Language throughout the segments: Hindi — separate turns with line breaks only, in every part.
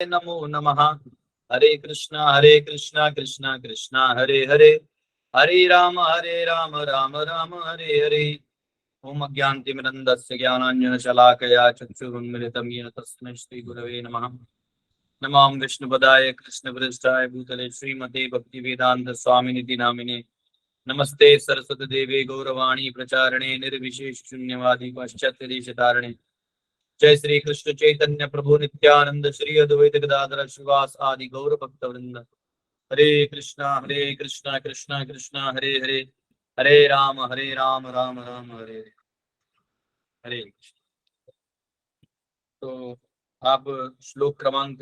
नमो नमः। हरे कृष्णा कृष्णा कृष्णा हरे हरे, हरे राम राम राम हरे हरे। ओम अज्ञानतिमिरन्धस्य ज्ञानाञ्जनशलाकया चक्षुरुन्मिलितं येन तस्मै श्रीगुरवे नमः। नमां विष्णुपदाय कृष्णप्रेष्ठाय भूतले श्रीमते भक्तिवेदान्त स्वामिनिति नामिने। नमस्ते सरस्वती देवे गौरवाणी प्रचारणे निर्विशेष शून्यवादी पाश्चात्य देशतारणे। जय श्री कृष्ण चैतन्य प्रभु नित्यानंद श्री अद्वैत गदाधर श्रीवास आदि गौर भक्त वृंद। हरे कृष्णा कृष्णा कृष्णा हरे हरे, हरे राम राम राम हरे हरे। हरे कृष्ण। तो आप श्लोक क्रमांक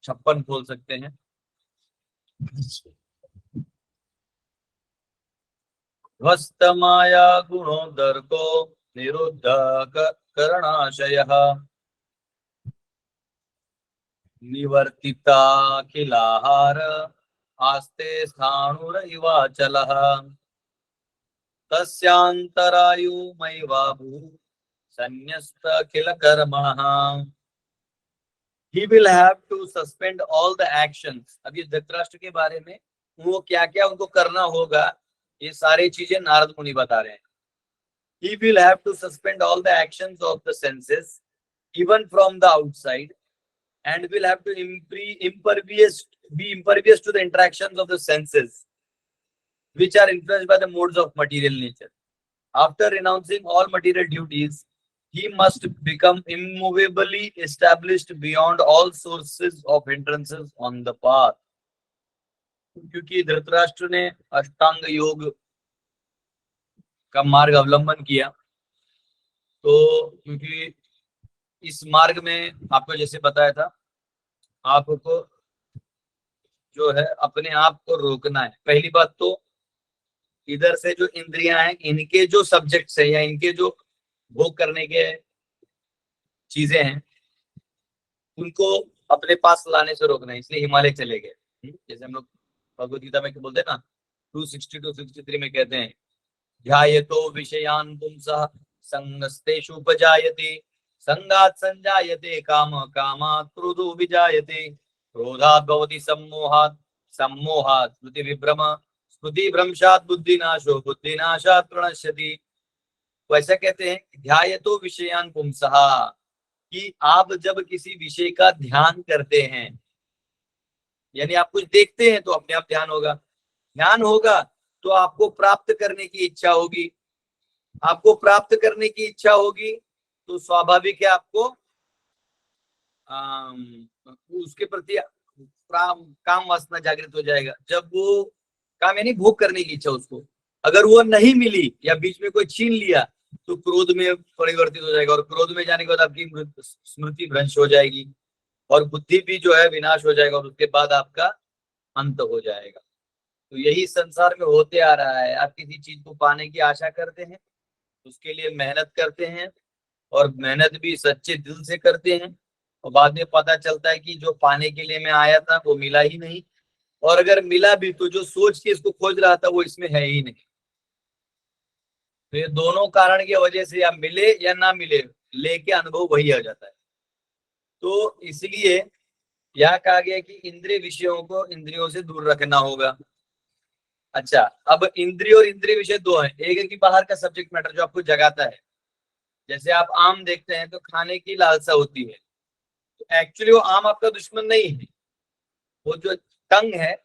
56 खोल सकते हैं। ध्वस्त माया गुणोदर्को निरुद्ध करणाशयः, निवर्तिताखिलाहार आस्ते स्थाणुर इवाचलः। तस्यांतरायुमैवाभू संन्यस्त कर्मणः। He will have to suspend all the actions। अब ये धृतराष्ट्र के बारे में वो क्या क्या उनको करना होगा, ये सारी चीजें नारद मुनि बता रहे हैं। He will have to suspend all the actions of the senses even from the outside, and will have to be impervious to the interactions of the senses which are influenced by the modes of material nature. After renouncing all material duties, he must become immovably established beyond all sources of hindrances on the path। क्योंकि धृतराष्ट्र ने अष्टांग योग का मार्ग अवलंबन किया, तो क्योंकि इस मार्ग में आपको जैसे बताया था, आपको जो है अपने आप को रोकना है। पहली बात तो इधर से जो इंद्रियां हैं, इनके जो सब्जेक्ट्स है या इनके जो भोग करने के चीजें हैं, उनको अपने पास लाने से रोकना है। इसलिए हिमालय चले गए। जैसे हम लोग भगवद गीता में बोलते हैं ना, 262-263 में कहते हैं, ध्यायतो विषयान् पुंसः संगस्तेषु उपजायते, संगात् संजायते काम, कामात् क्रोधो विजायते, क्रोधात् भवति सम्मोहात्, सम्मोहात् स्मृति विभ्रम, स्मृति भ्रंशात् बुद्धिनाशो, बुद्धिनाशात् प्रणश्यति। वैसा कहते हैं ध्यायतो विषयान् पुंसः, कि आप जब किसी विषय का ध्यान करते हैं, यानी आप कुछ देखते हैं तो अपने आप ध्यान होगा। ध्यान होगा तो आपको प्राप्त करने की इच्छा होगी। आपको प्राप्त करने की इच्छा होगी तो स्वाभाविक है आपको उसके प्रति काम वासना जागृत हो जाएगा। जब वो काम यानी भोग करने की इच्छा, उसको अगर वो नहीं मिली या बीच में कोई छीन लिया तो क्रोध में परिवर्तित हो जाएगा, और क्रोध में जाने के बाद आपकी स्मृति भ्रंश हो जाएगी और बुद्धि भी जो है विनाश हो जाएगा, और उसके बाद आपका अंत हो जाएगा। तो यही संसार में होते आ रहा है। आप किसी चीज को पाने की आशा करते हैं, उसके लिए मेहनत करते हैं, और मेहनत भी सच्चे दिल से करते हैं, और बाद में पता चलता है कि जो पाने के लिए मैं आया था वो मिला ही नहीं, और अगर मिला भी तो जो सोच के इसको खोज रहा था वो इसमें है ही नहीं। तो ये दोनों कारण की वजह से या मिले या ना मिले, लेके अनुभव वही आ जाता है। तो इसलिए यहाँ कहा गया कि इंद्रिय विषयों को इंद्रियों से दूर रखना होगा। अच्छा, अब इंद्रिय और इंद्रिय विषय दो हैं। एक है कि बाहर का सब्जेक्ट मैटर जो आपको जगाता है। जैसे आप आम देखते हैं तो खाने की लालसा होती है, तो एक्चुअली वो आम आपका दुश्मन नहीं है। वो जो टंग है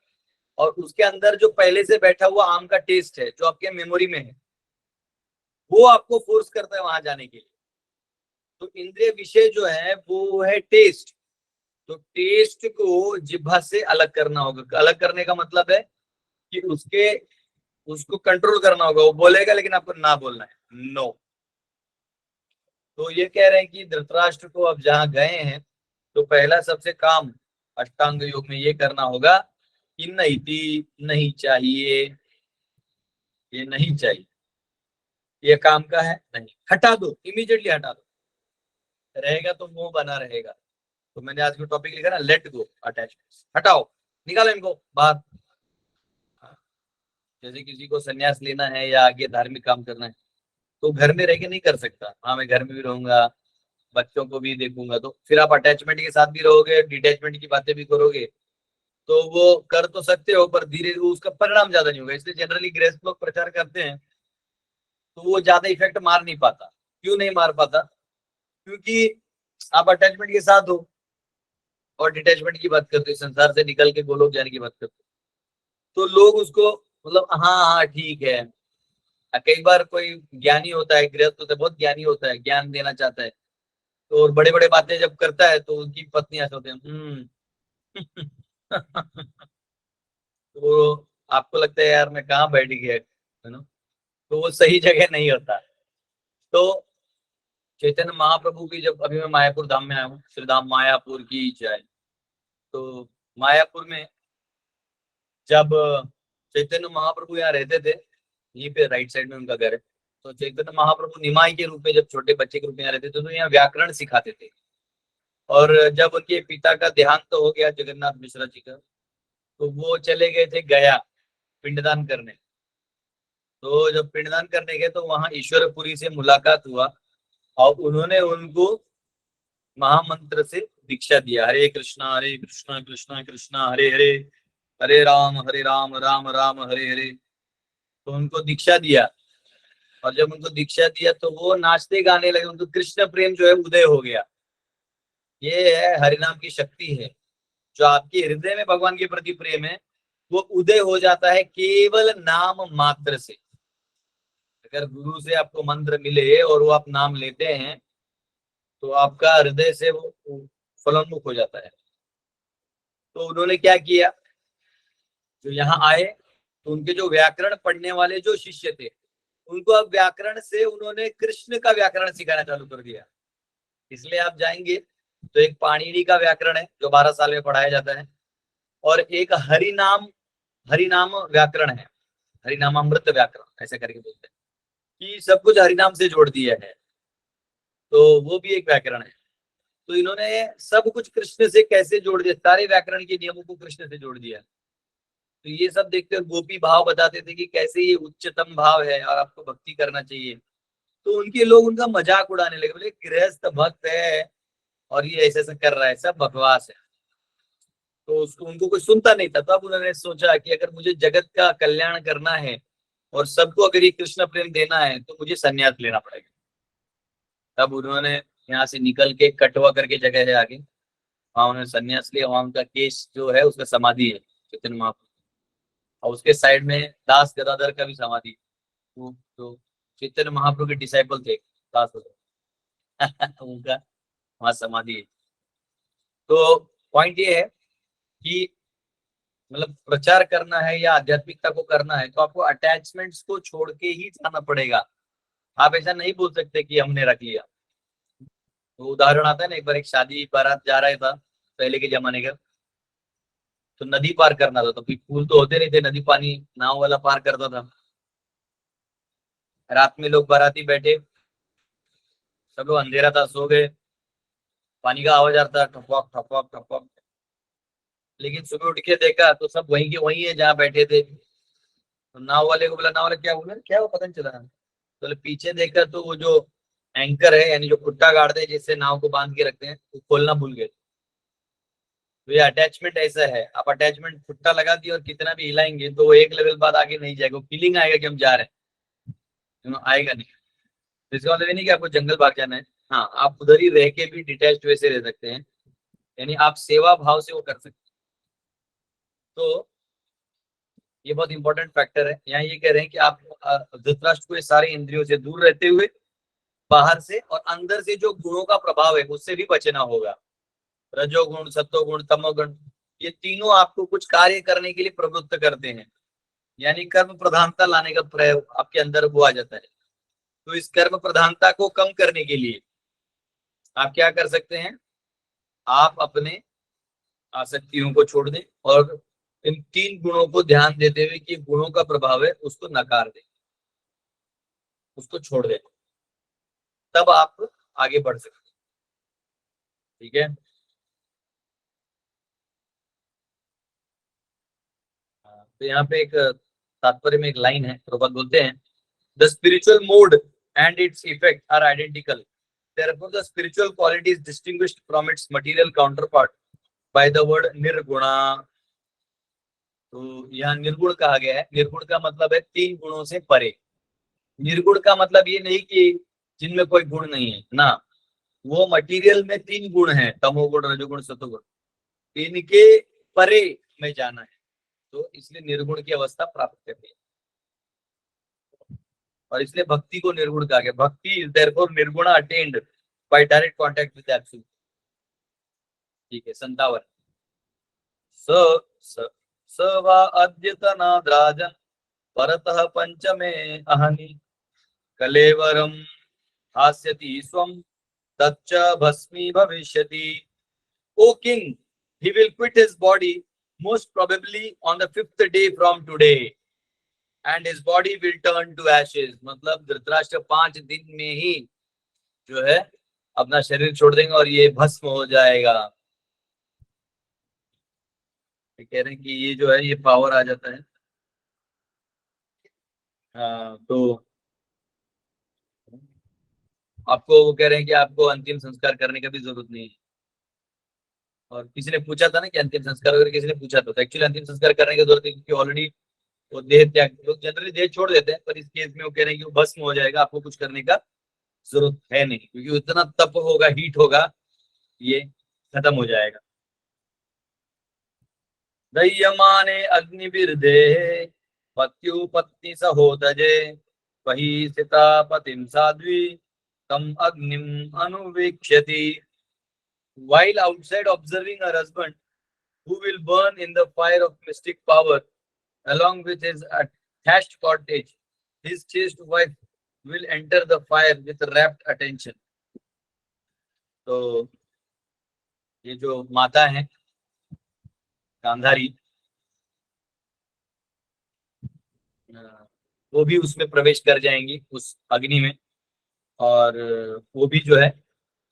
और उसके अंदर जो पहले से बैठा हुआ आम का टेस्ट है जो आपके मेमोरी में है, वो आपको फोर्स करता है वहां जाने के लिए। तो इंद्रिय विषय जो है वो है टेस्ट। तो टेस्ट को जिह्वा से अलग करना होगा। अलग करने का मतलब है कि उसको कंट्रोल करना होगा। वो बोलेगा लेकिन आपको ना बोलना है, नो। तो ये कह रहे हैं कि धृतराष्ट्र को अब जहां गए हैं तो पहला सबसे काम अष्टांग योग में ये करना होगा कि नहीं चाहिए, ये नहीं चाहिए, ये काम का है नहीं, हटा दो, इमीडिएटली हटा दो। रहेगा तो मोह बना रहेगा। तो मैंने आज का टॉपिक लिखा ना, लेट गो अटैचमेंट्स, हटाओ, निकालो इनको बाहर। जैसे किसी को संन्यास लेना है या आगे धार्मिक काम करना है तो घर में रह के नहीं कर सकता। हाँ, मैं घर में भी रहूंगा, बच्चों को भी देखूंगा, तो फिर आप अटैचमेंट के साथ भी रहोगे, डिटैचमेंट की बातें भी करोगे, तो वो कर तो सकते हो पर धीरे धीरे उसका परिणाम ज्यादा नहीं होगा। इसलिए जनरली गृहस्थ लोग प्रचार करते हैं तो वो ज्यादा इफेक्ट मार नहीं पाता। क्यों नहीं मार पाता? क्योंकि आप अटैचमेंट के साथ हो और डिटैचमेंट की बात करते हो, संसार से निकल के गोलोक जाने की बात करते हो, तो लोग उसको मतलब हाँ हाँ ठीक है। कई बार कोई ज्ञानी होता है, गृहस्थ होता है, बहुत ज्ञानी होता है, ज्ञान देना चाहता है, तो और बड़े बड़े बातें जब करता है तो उनकी पत्नी ऐसे होते हैं तो आपको लगता है यार मैं कहाँ बैठ गया, है ना? तो वो सही जगह नहीं होता। तो चैतन्य महाप्रभु की, जब अभी मैं मायापुर धाम में आया हूँ, श्री धाम मायापुर की जय। तो मायापुर में जब चैतन्य महाप्रभु यहाँ रहते थे, यहीं पे राइट साइड में उनका घर है, तो चैतन्य महाप्रभु निमाई के रूप में जब छोटे बच्चे के रूप में यहाँ रहते थे तो यहाँ व्याकरण सिखाते थे। और जब उनके पिता का देहांत तो हो गया, जगन्नाथ मिश्रा जी का, तो वो चले गए थे गया पिंडदान करने। तो जब पिंडदान करने गए तो वहां ईश्वरपुरी से मुलाकात हुआ और उन्होंने उनको महामंत्र से दीक्षा दिया, हरे कृष्णा कृष्णा कृष्णा हरे हरे, हरे राम राम राम हरे हरे। तो उनको दीक्षा दिया, और जब उनको दीक्षा दिया तो वो नाचते गाने लगे, उनको कृष्ण प्रेम जो है उदय हो गया। ये है हरिनाम की शक्ति है। जो आपके हृदय में भगवान के प्रति प्रेम है वो उदय हो जाता है केवल नाम मात्र से। अगर गुरु से आपको मंत्र मिले और वो आप नाम लेते हैं तो आपका हृदय से वो फलोन्मुख हो जाता है। तो उन्होंने क्या किया, जो यहाँ आए तो उनके जो व्याकरण पढ़ने वाले जो शिष्य थे उनको अब व्याकरण से उन्होंने कृष्ण का व्याकरण सिखाना चालू कर दिया। इसलिए आप जाएंगे तो एक पाणिनि का व्याकरण है जो 12 साल में पढ़ाया जाता है, और एक हरिनाम व्याकरण है, हरिनामामृत व्याकरण ऐसे करके बोलते हैं, कि सब कुछ हरिनाम से जोड़ दिया है, तो वो भी एक व्याकरण है। तो इन्होंने सब कुछ कृष्ण से कैसे जोड़ दिया, सारे व्याकरण के नियमों को कृष्ण से जोड़ दिया। तो ये सब देखते हुए गोपी भाव बताते थे कि कैसे ये उच्चतम भाव है और आपको भक्ति करना चाहिए। तो उनके लोग उनका मजाक उड़ाने लगे, बोले गृहस्थ भक्त है और ये ऐसे ऐसा कर रहा है, सब बकवास है। तो उसको उनको कोई सुनता नहीं था। तब उन्होंने सोचा कि अगर मुझे जगत का कल्याण करना है और सबको अगर ये कृष्ण प्रेम देना है तो मुझे संन्यास लेना पड़ेगा। तब उन्होंने यहाँ से निकल के कटवा करके जगह है आगे, वहां उन्होंने संन्यास लिया। वहां उनका केस जो है उसका समाधि है चैतन्य महाप्रभु, और उसके साइड में दास गदाधर का भी समाधि है। वो तो चैतन्य महाप्रभु के डिसाइपल थे दास गदाधर उनका वहां समाधि है। तो पॉइंट ये है कि मतलब प्रचार करना है या आध्यात्मिकता को करना है तो आपको अटैचमेंट्स को छोड़ के ही जाना पड़ेगा। आप ऐसा नहीं बोल सकते कि हमने रख लिया। तो उदाहरण आता है ना, एक बार एक शादी बारात जा रहा था पहले के जमाने का, तो नदी पार करना था, तो फिर पुल तो होते नहीं थे, नदी पानी नाव वाला पार करता था। रात में लोग बाराती बैठे, सब लोग, अंधेरा था, सो गए, पानी का आवाज आ रहा था ठपक ठपक ठपक। लेकिन सुबह उठ के देखा तो सब वहीं के वहीं है जहाँ बैठे थे। तो नाव वाले को बोला, नाव वाले क्या बोला, क्या वो पता नहीं चला। तो पीछे देखा तो वो जो एंकर है यानी जो खुट्टा गाड़ते हैं जिससे नाव को बांध के रखते हैं वो खोलना भूल गए। तो ये अटैचमेंट ऐसा है, आप अटैचमेंट खुट्टा लगा दिए और कितना भी हिलाएंगे तो वो एक लेवल बाद आगे नहीं जाएगा, फीलिंग आएगा कि हम जा रहे हैं, आएगा नहीं। तो इसका मतलब ये नहीं कि आपको जंगल भाग जाना है। हाँ, आप उधर ही रह के भी डिटैच वैसे रह सकते हैं, यानी आप सेवा भाव से वो कर सकते हैं। तो ये बहुत इंपॉर्टेंट फैक्टर है। यहाँ ये कह रहे हैं कि आप धृतराष्ट्र को ये सारे इंद्रियों से दूर रहते हुए बाहर से और अंदर से जो गुणों का प्रभाव है उससे भी बचना होगा। रजोगुण, सत्वगुण, तमोगुण, ये तीनों आपको कुछ कार्य करने के लिए प्रवृत्त करते हैं, यानी कर्म प्रधानता लाने का प्रयोग आपके अंदर वो आ जाता है। तो इस कर्म प्रधानता को कम करने के लिए आप क्या कर सकते हैं, आप अपने आसक्तियों को छोड़ दें और इन तीन गुणों को ध्यान देते हुए कि गुणों का प्रभाव है उसको नकार दें, उसको छोड़ दें, तब आप आगे बढ़ सकते हैं। ठीक है। तो यहाँ पे एक तात्पर्य में एक लाइन है, प्रभुपाद बोलते हैं, the spiritual mode and its effect are identical, Therefore, the spiritual quality is distinguished from its material counterpart by the word Nirguna. तो यहाँ निर्गुण कहा गया है. निर्गुण का मतलब है 3 गुणों से परे. निर्गुण का मतलब ये नहीं कि जिनमें कोई गुण नहीं है ना. वो मटेरियल में 3 गुण हैं, तमोगुण, रजोगुण, सतोगुण. इनके परे में जाना है, तो इसलिए निर्गुण की अवस्था प्राप्त करनी है. और इसलिए भक्ति को निर्गुण कहा गया. Bhakti is therefore nirguna attained by direct contact with absolute. ठीक है. 57. स वा अद्यतनाद्राजन परतः पंचमे अहनि कलेवरम हास्यति स्वम तच्च भस्मी भविष्यति. O king, he will quit his body most probably on the 5th day from today, and his body will turn to ashes. मतलब धृतराष्ट्र 5 दिन में ही जो है अपना शरीर छोड़ देंगे और ये भस्म हो जाएगा. कह रहे हैं कि ये जो है ये पावर आ जाता है. हाँ, तो आपको वो कह रहे हैं कि आपको अंतिम संस्कार करने का भी जरूरत नहीं है. और किसी ने पूछा था ना कि अंतिम संस्कार वगैरह किसी ने पूछा था, तो एक्चुअली अंतिम संस्कार करने की जरूरत है क्योंकि ऑलरेडी वो देह त्याग, लोग जनरली देह छोड़ देते हैं, पर इस केस में वो कह रहे हैं कि वो भस्म हो जाएगा, आपको कुछ करने का जरूरत है नहीं, क्योंकि इतना तप होगा, हीट होगा, ये खत्म हो जाएगा. दह्यमाने अग्निभिर्देहे पत्युपत्ति सहोदजे वही स्थिता पतिम साध्वी तम अग्निम अनुवीक्ष्यति. While outside observing her husband, who will burn in the fire of mystic power, along with his attached cottage, his chaste wife will enter the fire with rapt attention. तो ये जो माता है गांधारी, वो भी उसमें प्रवेश कर जाएंगी उस अग्नि में, और वो भी जो है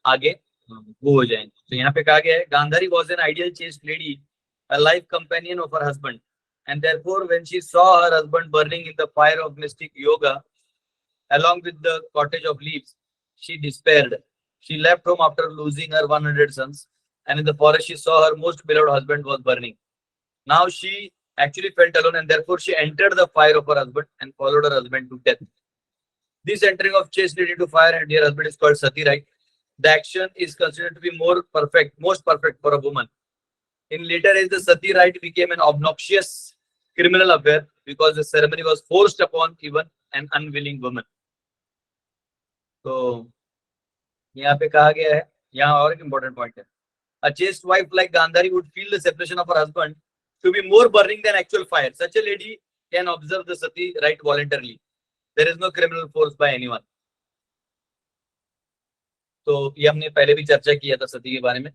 आगे वो हो जाएंगे. तो यहाँ पे कहा गया है Gandhari was an ideal chaste lady, a life companion of her husband, and therefore when she saw her husband burning in the fire of mystic yoga along with the cottage of leaves, she despaired. She left home after losing her 100 sons, and in the forest she saw her most beloved husband was burning. Now she actually felt alone, and therefore she entered the fire of her husband and followed her husband to death. This entering of chaste lady to fire and dear husband is called sati rite. The action is considered to be most perfect for a woman. In later age, the sati rite became an obnoxious criminal affair because the ceremony was forced upon even an unwilling woman. तो यहाँ पे कहा गया है, यहाँ और एक important point है. A chaste wife like Gandhari would feel the separation of her husband to be more burning than actual fire. Such a lady can observe the sati rite voluntarily. There is no criminal force by anyone. तो ये हमने पहले भी चर्चा किया था सती के बारे में.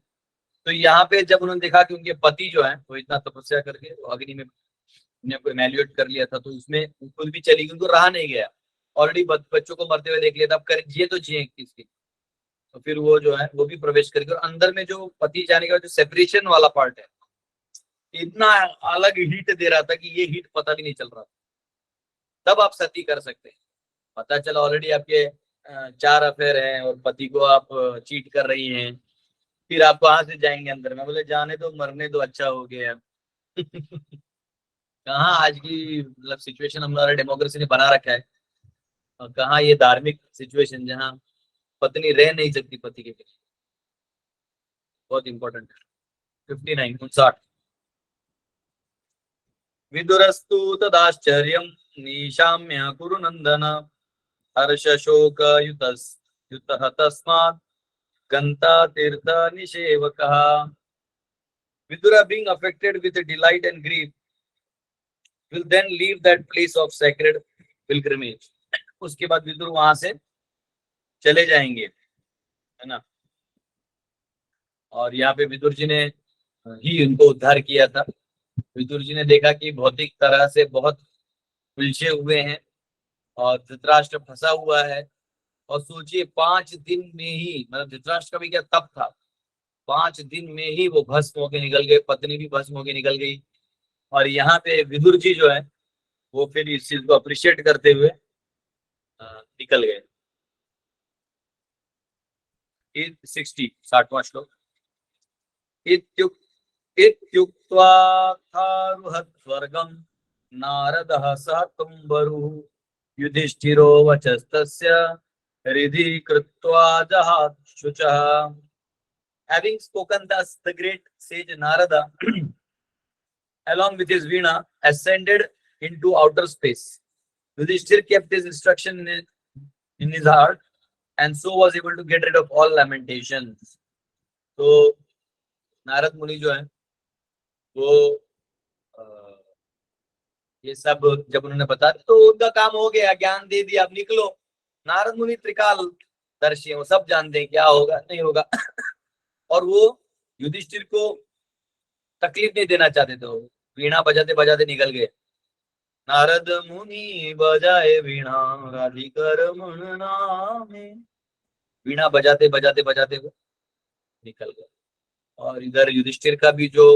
तो यहाँ पे जब उन्होंने देखा कि उनके पति जो है वो इतना तपस्या करके अग्नि में अपने को इवैल्यूएट कर लिया था, तो उसमें खुद भी चली गई, उनको रहा नहीं गया. ऑलरेडी बच्चों को मरते हुए देख लिया था, अब कर जिए तो जिए किसकी. तो फिर वो जो है वो भी प्रवेश करके, और अंदर में जो पति जाने का जो सेपरेशन वाला पार्ट है, इतना अलग हीट दे रहा था कि ये हीट पता भी नहीं चल रहा था. तब आप सती कर सकते हैं. पता चला ऑलरेडी आपके 4 अफेयर हैं और पति को आप चीट कर रही हैं, फिर आप कहाँ से जाएंगे अंदर में. बोले जाने दो, मरने दो, अच्छा हो गया. कहाँ आज की मतलब सिचुएशन हमारा डेमोक्रेसी ने बना रखा है, और कहाँ ये धार्मिक सिचुएशन जहाँ पत्नी रह नहीं सकती पति के पीछे. बहुत इंपॉर्टेंट है. 59. विदुरस्तु तदाश्चर्यं निशाम्य कुरु नंदन हर्ष शोक युतः तस्मात् गंता तीर्थ निषेवकः. Vidura, being affected with delight and grief, will then leave that place of sacred pilgrimage. उसके बाद विदुर वहां से चले जाएंगे, है ना. और यहाँ पे विदुर जी ने ही उनको उद्धार किया था. विदुर जी ने देखा कि भौतिक तरह से बहुत उलझे हुए हैं और धृतराष्ट्र फंसा हुआ है. और सोचिए 5 दिन में ही, मतलब धृतराष्ट्र का भी क्या तप था, 5 दिन में ही वो भस्म होके निकल गए, पत्नी भी भस्म होके निकल गई. और यहाँ पे विदुर जी जो है वो फिर इस चीज को अप्रिशिएट करते हुए निकल गए. 60वां श्लोक। इत्युक्त्वा थारुहत् स्वर्गं नारदः सह तुम्बरुः युधिष्ठिरो वचस्तस्य हृदि कृत्वा जहात् शुचः। Having spoken thus, the great sage Narada, along with his veena, ascended into outer space. Yudhishthir kept his instruction in his heart, and so was able to get rid of all lamentations. तो नारद मुनि जो है वो ये सब जब उन्होंने बताया तो उनका काम हो गया, ज्ञान दे दिया, अब निकलो। नारद मुनि त्रिकाल दर्शी है, वो सब जानते हैं क्या होगा नहीं होगा। और वो युधिष्ठिर को तकलीफ नहीं देना चाहते थे, वो वीणा बजाते बजाते निकल गए। नारद मुनि बजाए वीणा राधिकर मन नामे, वीणा बजाते बजाते बजाते वो निकल गए। और इधर युधिष्ठिर का भी जो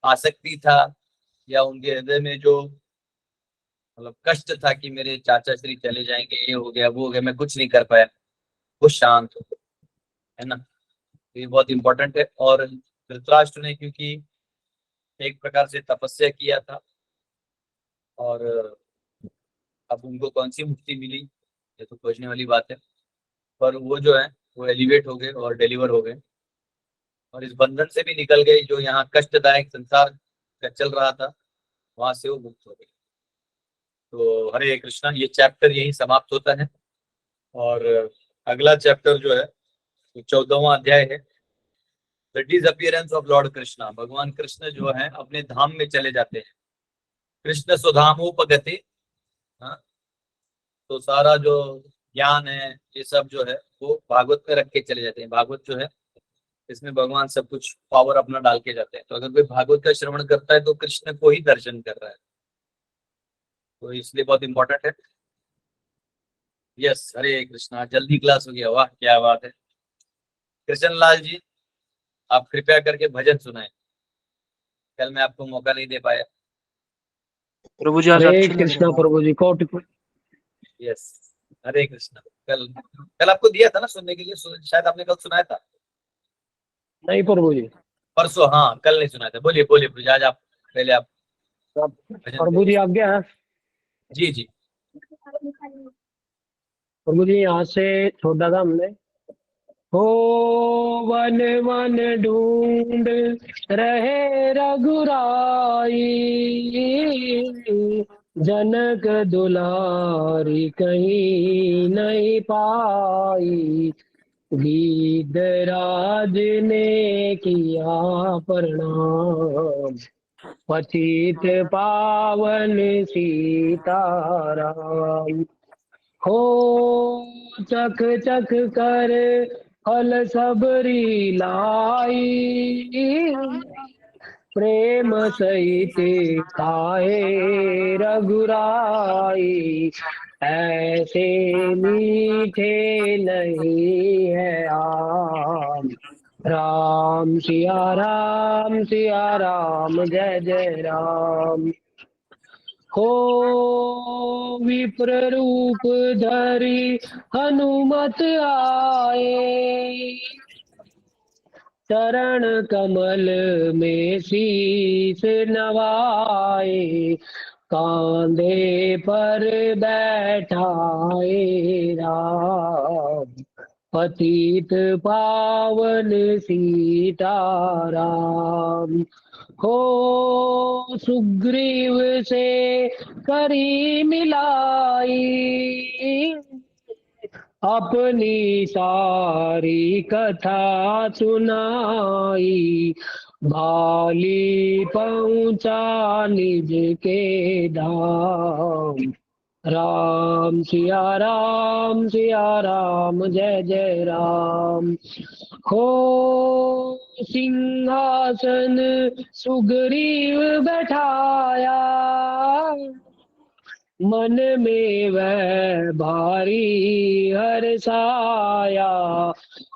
आसक्ति था या उनके हृदय में जो मतलब कष्ट था कि मेरे चाचा श्री चले जाएंगे, ये हो गया वो हो गया, मैं कुछ नहीं कर पाया, वो शांत हो, है ना। ये बहुत इंपॉर्टेंट है। और धृतराष्ट्र ने क्योंकि एक प्रकार से तपस्या किया था और अब उनको कौन सी मुक्ति मिली ये तो खोजने वाली बात है, पर वो जो है वो एलिवेट हो गए और डिलीवर हो गए और इस बंधन से भी निकल गए जो यहाँ कष्टदायक संसार का चल रहा था, वहां से वो मुक्त हो गए। तो हरे कृष्णा, ये चैप्टर यही समाप्त होता है और अगला चैप्टर जो है 14वां अध्याय है, the disappearance of Lord Krishna. भगवान कृष्ण जो है अपने धाम में चले जाते हैं, कृष्ण स्वधामोपगते। हाँ, तो सारा जो ज्ञान है ये सब जो है वो भागवत में रख के चले जाते हैं। भागवत जो है इसमें भगवान सब कुछ पावर अपना डाल के जाते हैं, तो अगर कोई भागवत का श्रवण करता है तो कृष्ण को ही दर्शन कर रहा है, तो इसलिए बहुत इंपॉर्टेंट है। यस, हरे कृष्णा, जल्दी क्लास हो गया, वाह क्या बात है। कृष्ण लाल जी, आप कृपया करके भजन सुनाएं, कल मैं आपको मौका नहीं दे पाया।
प्रभु जी आज
हरे
अच्छे लग रहे
कृष्णा
हैं।
प्रभु जी, कोटि
यस, हरे कृष्णा। कल आपको दिया था ना सुनने के लिए, शायद आपने कल सुनाया था।
नहीं प्रभु जी,
परसों, हाँ कल नहीं सुनाया था। बोलिए बोलिए प्रभु जी, आज आप पहले आप भजन
प्रभु जी आज्ञा है।
जी जी।
प्रभु जी यहाँ से छोटा था हमने, हो वन वन ढूंढ रहे रघुराई, जनक दुलारी कहीं नहीं पाई, गीधराज ने किया प्रणाम, पतित पावन सीताराम। हो चक चक कर फल सबरी लाई, प्रेम सहित खाए रघुराई, ऐसे मीठे नहीं है आम, राम सिया राम जय जय राम। हो विप्र रूप धरी हनुमत आए, चरण कमल में शीस नवाए, कांधे पर बैठाए राम, पतित पावन सीताराम। हो सुग्रीव से करी मिलाई, अपनी सारी कथा सुनाई, भाली पहुंचा निज के धाम, राम सिया राम जय जय राम। हो सिंहासन सुग्रीव बैठाया, मन में वह भारी हर्षाया,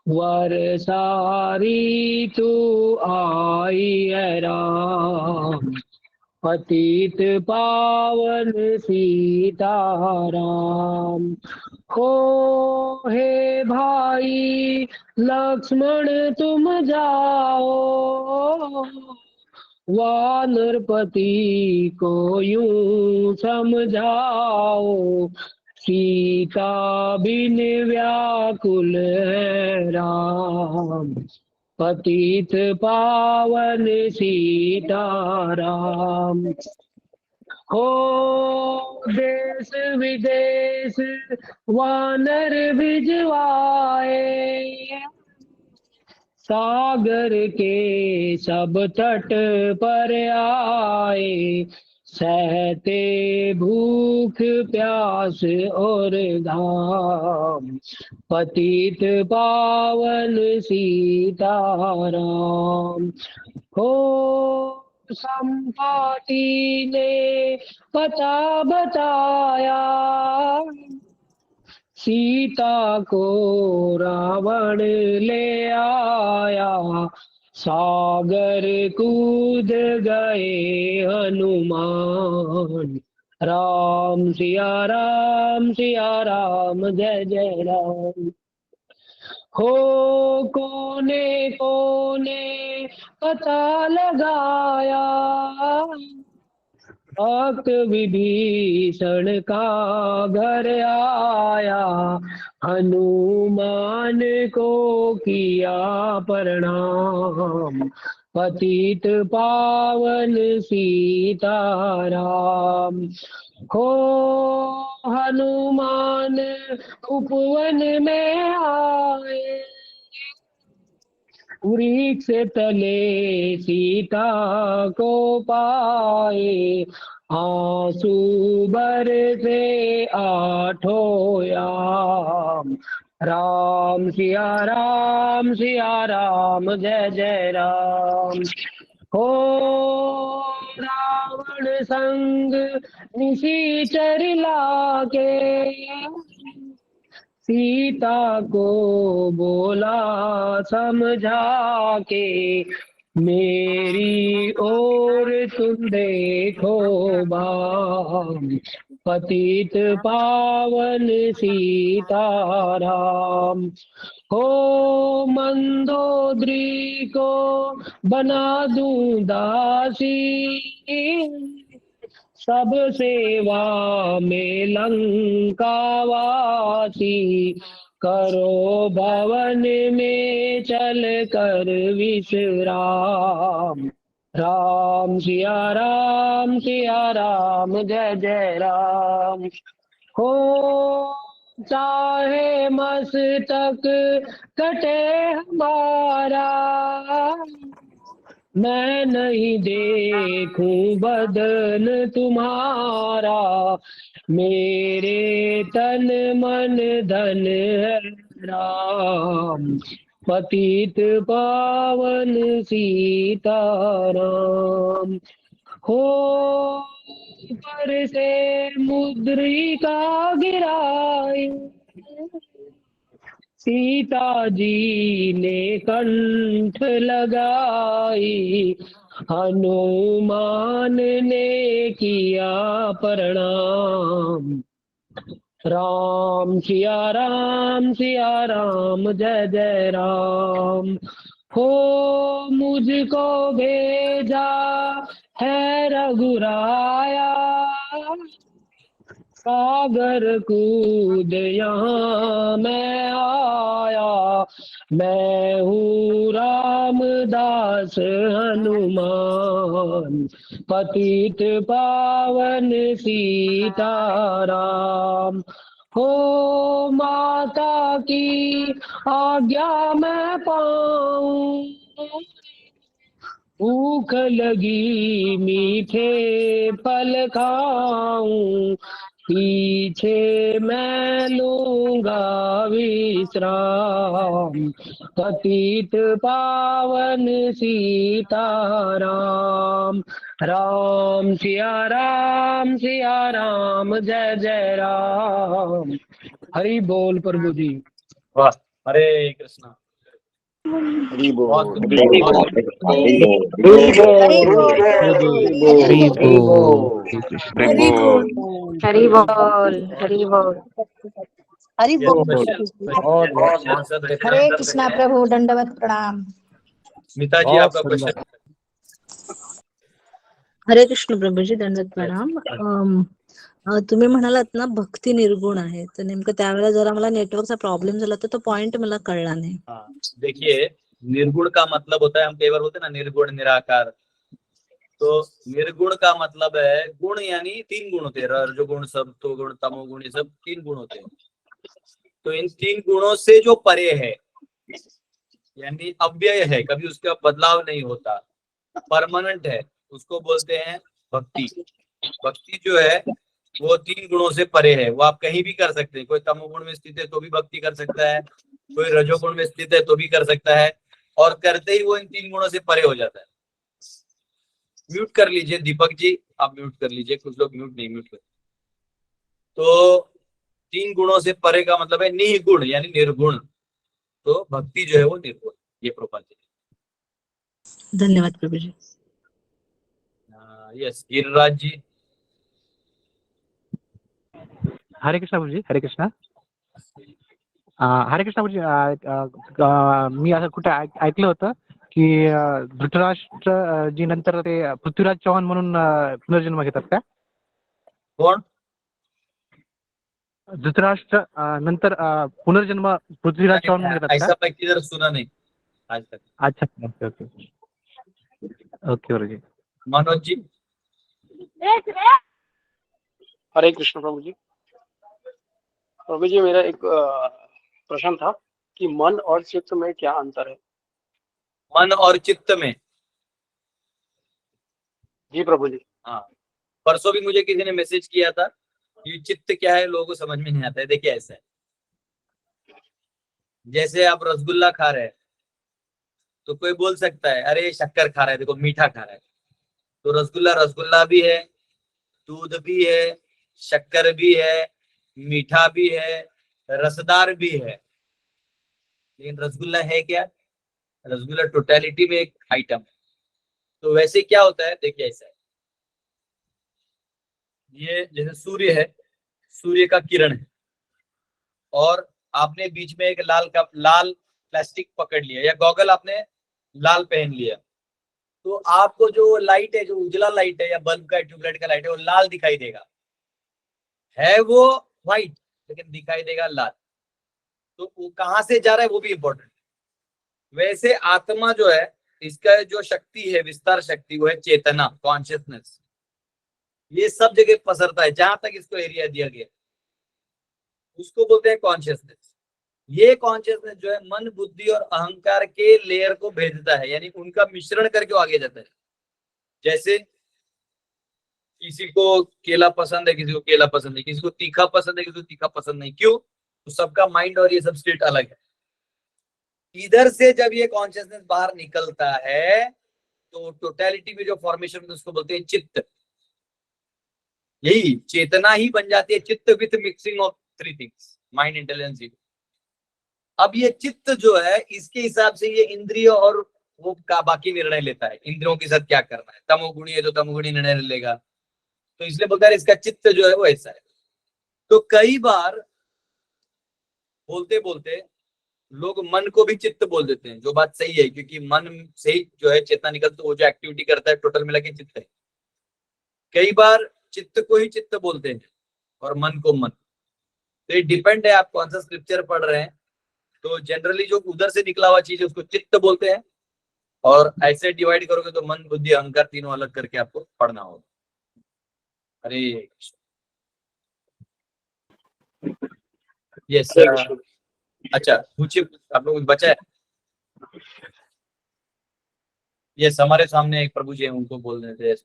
वर सारी तू आई है राम, पतित पावन सीताराम। हो हे भाई लक्ष्मण तुम जाओ, वानरपति को यूं समझाओ, सीता बिन व्याकुल है राम। पतित पावन सीताराम। हो देश विदेश वानर भिजवाए, सागर के सब तट पर आए, सहते भूख प्यास और घाम। पतित पावन सीताराम। हो संपाति ने पता बताया, सीता को रावण ले आया, सागर कूद गए हनुमान। राम सिया राम जय जय राम। हो कोने कोने पता लगाया, भक्त विभीषण का घर आया, हनुमान को किया प्रणाम। पतित पावन सीताराम। हो हनुमान उपवन में आए, वृक्ष तले सीता को पाए, आंसू बरसे आठों याम। राम सिया राम जय जय राम। हो रावण संग निशाचर लागे, सीता को बोला समझा के, मेरी ओर तुम देखो बाम। पतित पावन सीताराम। हो मंदोदरी को बना दूं दासी, सब सेवा में लंकावासी, करो भवन में चल कर विश्राम। राम सिया राम जय जय राम। हो चाहे मस्तक कटे हमारा, मैं नहीं देखूं बदन तुम्हारा, मेरे तन मन धन है राम। पतित पावन सीताराम। हो पर से मुद्रिका गिराई, सीता जी ने कंठ लगाई, हनुमान ने किया प्रणाम। राम सिया राम जय जय राम। हो मुझको भेजा है रघुराया, सागर कूद यहाँ मैं आया, मैं हूँ रामदास हनुमान। पतित पावन सीताराम। हो माता की आज्ञा मैं पाऊं, भूख लगी मीठे फल खाऊं, पीछे मैं लूंगा विश्राम। पतित पावन सीताराम। राम सिया राम जय जय राम। हरि बोल प्रभु जी।
वाह, हरे कृष्णा।
हरि बोल
बहुत
हरि
खूब,
बोल
बहुत खूब।
हरि
हरि बोल
बोल
कृष्ण
हरि बोल
हरि बोल हरि बोल।
हरि
Yes,
बोल
question,
बहुत
question, answer
हरे
different कर
कृष्णा
सकते हैं।
प्रभु दंडवत प्रणाम।
स्मिता जी
बहुत
आपका
सुंदर
क्वेश्चन।
हरे कृष्ण प्रभूजी दंडवत प्रणाम। तुम्ही म्हणालात ना भक्ती निर्गुण आहे, तर नेमकं त्यावेळेला जरा मला नेटवर्कचा प्रॉब्लेम झाला तर तो पॉइंट मला कळला नाही.
हाँ, देखिए निर्गुण का मतलब होता है, हम कई बार बोलते हैं ना निर्गुण निराकार। तो निर्गुण का मतलब है गुण, यानी 3 गुण होते हैं, रजोगुण, सत्वगुण, तमोगुण, ये सब 3 गुण होते हैं। तो इन 3 गुणों से जो परे है, यानी अव्यय है, कभी उसका बदलाव नहीं होता, परमानेंट है, उसको बोलते हैं भक्ति। भक्ति जो है वो 3 गुणों से परे है। वो आप कहीं भी कर सकते हैं, कोई तमोगुण में स्थित है तो भी भक्ति कर सकता है, कोई रजोगुण में स्थित है तो भी कर सकता है, और करते ही वो इन 3 गुणों से परे हो जाता है। म्यूट कर लीजिए दीपक जी, आप म्यूट कर लीजिए, कुछ लोग म्यूट नहीं म्यूट कर। तो 3 गुणों से परे का मतलब है निगुण, यानी निर्गुण। तो भक्ति जो है वो निर्गुण, ये प्रोपाल।
धन्यवाद प्रभूजी.
यस, गिरिराज जी.
हरे कृष्ण प्रभूजी. हरे कृष्ण. हरे कृष्ण प्रभूजी. मी असं कुठे ऐकलं होतं की धृतराष्ट्र जी नंतर ते पृथ्वीराज चव्हाण म्हणून पुनर्जन्म घेतात का?
कोण?
धृतराष्ट्र नंतर पुनर्जन्म पृथ्वीराज चव्हाण म्हणून घेतात का?
ऐसा मैं किधर सुना नहीं आज तक.
अच्छा, ओके ओके ओके प्रभूजी.
मनोज जी.
हरे कृष्ण प्रभु जी. प्रभु जी, मेरा एक प्रश्न था कि मन और चित्त में क्या अंतर है?
मन और चित्त में?
जी प्रभु जी.
हाँ, परसों भी मुझे किसी ने मैसेज किया था कि चित्त क्या है, लोगों को समझ में नहीं आता है. देखिए ऐसा है, जैसे आप रसगुल्ला खा रहे हैं तो कोई बोल सकता है अरे शक्कर खा रहा है, देखो मीठा खा रहा है. तो रसगुल्ला रसगुल्ला भी है, दूध भी है, शक्कर भी है, मीठा भी है, रसदार भी है. लेकिन रसगुल्ला है क्या? रसगुल्ला टोटलिटी में एक आइटम है. तो वैसे क्या होता है, देखिए ऐसा है, ये जैसे सूर्य है, सूर्य का किरण है, और आपने बीच में एक लाल प्लास्टिक पकड़ लिया, या गॉगल आपने लाल पहन लिया, तो आपको जो लाइट है, जो उजला लाइट है या बल्ब का ट्यूबलाइट का लाइट है, वो लाल दिखाई देगा. है वो व्हाइट, लेकिन दिखाई देगा लाल. तो वो कहां से जा रहा है वो भी इंपॉर्टेंट. वैसे आत्मा जो है, इसका जो शक्ति है, विस्तार शक्ति, वो है चेतना, कॉन्शियसनेस. ये सब जगह पसरता है, जहां तक इसको एरिया दिया गया उसको बोलते हैं कॉन्शियसनेस. ये कॉन्शियसनेस जो है मन, बुद्धि और अहंकार के लेयर को भेजता है, यानी उनका मिश्रण करके वो आगे जाता है. जैसे किसी को केला पसंद है, किसी को केला पसंद है, किसी को तीखा पसंद है, किसी को तीखा पसंद नहीं. क्यों? तो सबका माइंड और ये सब स्टेट अलग है. इधर से जब ये कॉन्शियसनेस बाहर निकलता है तो टोटलिटी में जो फॉर्मेशन है उसको बोलते हैं चित्त. यही चेतना ही बन जाती है चित्त, with mixing of 3 things, mind, intelligence. अब ये चित्त जो है, इसके हिसाब से ये इंद्रिय और वो का बाकी निर्णय लेता है, इंद्रियों के साथ क्या करना है. तमोगुणी है तो तमोगुणी निर्णय लेगा. तो इसलिए बोलता है इसका चित्त जो है वो ऐसा है. तो कई बार बोलते बोलते लोग मन को भी चित्त बोल देते हैं, जो बात सही है, क्योंकि मन से ही जो है चेतना निकलती, वो जो एक्टिविटी करता है टोटल मिला के चित्त है. कई बार चित्त को ही चित्त बोलते हैं और मन को मन. तो ये डिपेंड है आप कौन सा स्क्रिप्चर पढ़ रहे हैं. तो जनरली जो उधर से निकला हुआ चीज है उसको चित्त बोलते हैं, और ऐसे डिवाइड करोगे तो मन, बुद्धि, अहंकार तीनों अलग करके आपको पढ़ना होगा. अरे यस. अच्छा पूछिए, आप लोग कुछ बचा है? यस, हमारे सामने एक प्रभु जी है, उनको बोल देते हैं.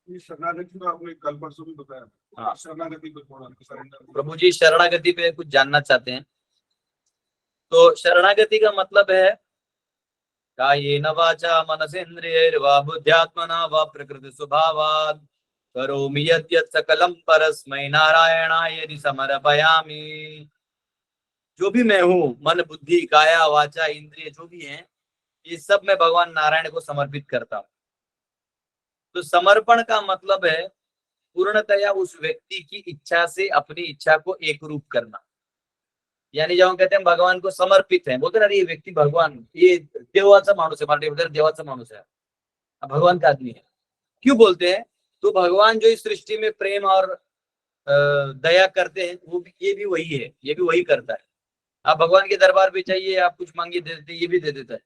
शरणागति का आपने कल परसों भी बताया.
हाँ.
शरणागति पर थोड़ा सरेंडर.
प्रभु जी शरणागति पे कुछ जानना चाहते हैं. तो शरणागति का मतलब है कायेन वाचा मनसेन्द्रियैर्वा बुद्ध्यात्मना वा प्रकृति स्वभावात् करोमि यद्यत् सकलं परस्मै नारायणाय समर्पयामि. जो भी मैं हूँ, मन, बुद्धि, काया, वाचा, इंद्रिय जो भी हैं, ये सब मैं भगवान नारायण को समर्पित करता हूँ। तो समर्पण का मतलब है पूर्णतया उस व्यक्ति की इच्छा से अपनी इच्छा को एक रूप करना। यानी जब हम कहते हैं भगवान को समर्पित है, बोलते ना ये व्यक्ति भगवान, ये देवाचा माणूस है, मराठी देवाचा माणूस है, भगवान का आदमी है। क्यों बोलते हैं? तो भगवान जो इस सृष्टि में प्रेम और दया करते हैं, वो भी, ये भी वही है, ये भी वही करता है। आप भगवान के दरबार पे चाहिए, आप कुछ मांगिए दे देते, ये भी दे देता है।